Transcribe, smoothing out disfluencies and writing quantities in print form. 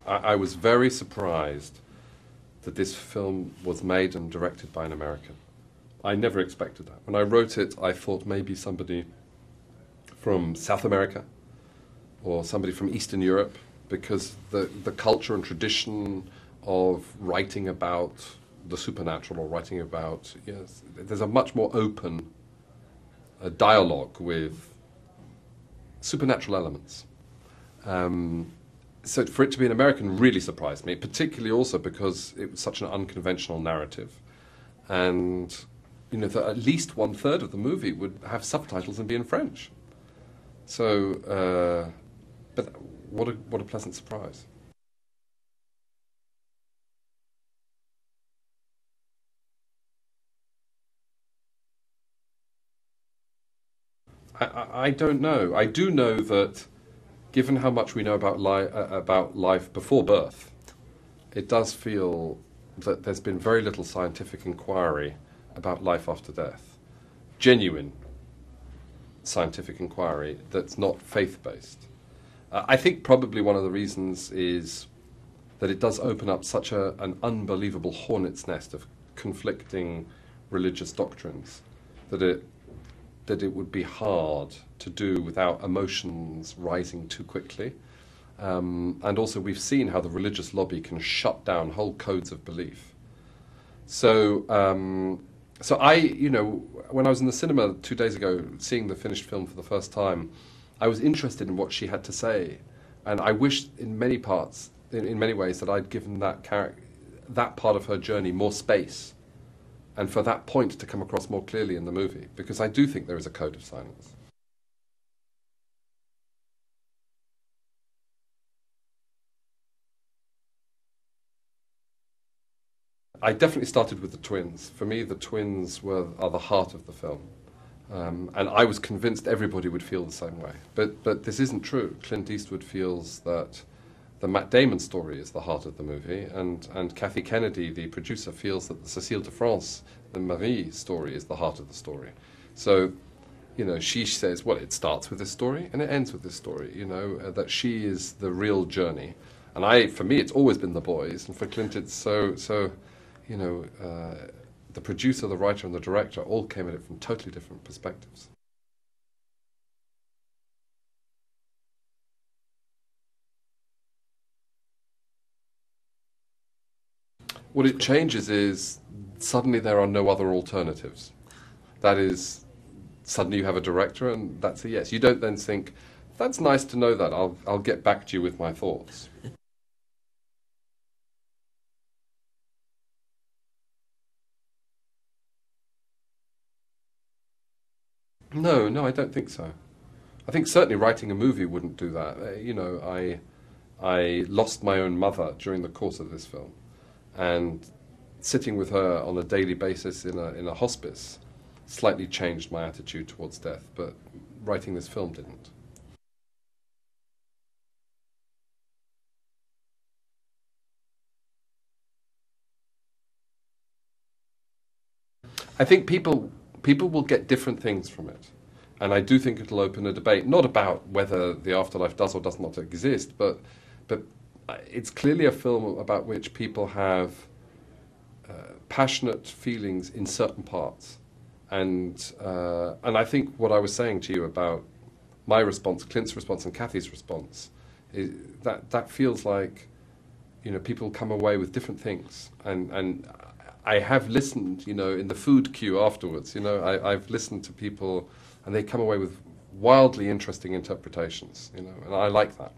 I was very surprised that this film was made and directed by an American. I never expected that. When I wrote it, I thought maybe somebody from South America or somebody from Eastern Europe, because the culture and tradition of writing about the supernatural or writing about, yes, there's a much more open dialogue with supernatural elements. So for it to be an American really surprised me, particularly also because it was such an unconventional narrative. And you know, that at least 1/3 of the movie would have subtitles and be in French. So, but what a pleasant surprise. I don't know. I do know that, given how much we know about life before birth, it does feel that there's been very little scientific inquiry about life after death. Genuine scientific inquiry that's not faith-based. I think probably one of the reasons is that it does open up such an unbelievable hornet's nest of conflicting religious doctrines that it would be hard to do without emotions rising too quickly. And also we've seen how the religious lobby can shut down whole codes of belief. So, so you know, when I was in the cinema 2 days ago seeing the finished film for the first time, I was interested in what she had to say. And I wished in many parts, in many ways, that I'd given that part of her journey more space, and for that point to come across more clearly in the movie, because I do think there is a code of silence. I definitely started with the twins. For me, the twins are the heart of the film. And I was convinced everybody would feel the same way. But this isn't true. Clint Eastwood feels that the Matt Damon story is the heart of the movie, and Kathy Kennedy, the producer, feels that the Cécile de France, the Marie story, is the heart of the story. So, you know, she says, well, it starts with this story and it ends with this story, you know, that she is the real journey. And for me, it's always been the boys, and for Clint, it's so you know, the producer, the writer, and the director all came at it from totally different perspectives. What it changes is suddenly there are no other alternatives. That is, suddenly you have a director, and that's a yes. You don't then think, that's nice to know that, I'll get back to you with my thoughts. No, I don't think so. I think certainly writing a movie wouldn't do that. You know, I lost my own mother during the course of this film, and sitting with her on a daily basis in a hospice slightly changed my attitude towards death, but writing this film didn't. I think people will get different things from it. And I do think it'll open a debate, not about whether the afterlife does or does not exist, but it's clearly a film about which people have passionate feelings in certain parts. And I think what I was saying to you about my response, Clint's response, and Kathy's response, is that feels like, you know, people come away with different things. And I have listened, you know, in the food queue afterwards, you know, I've listened to people and they come away with wildly interesting interpretations, you know, and I like that.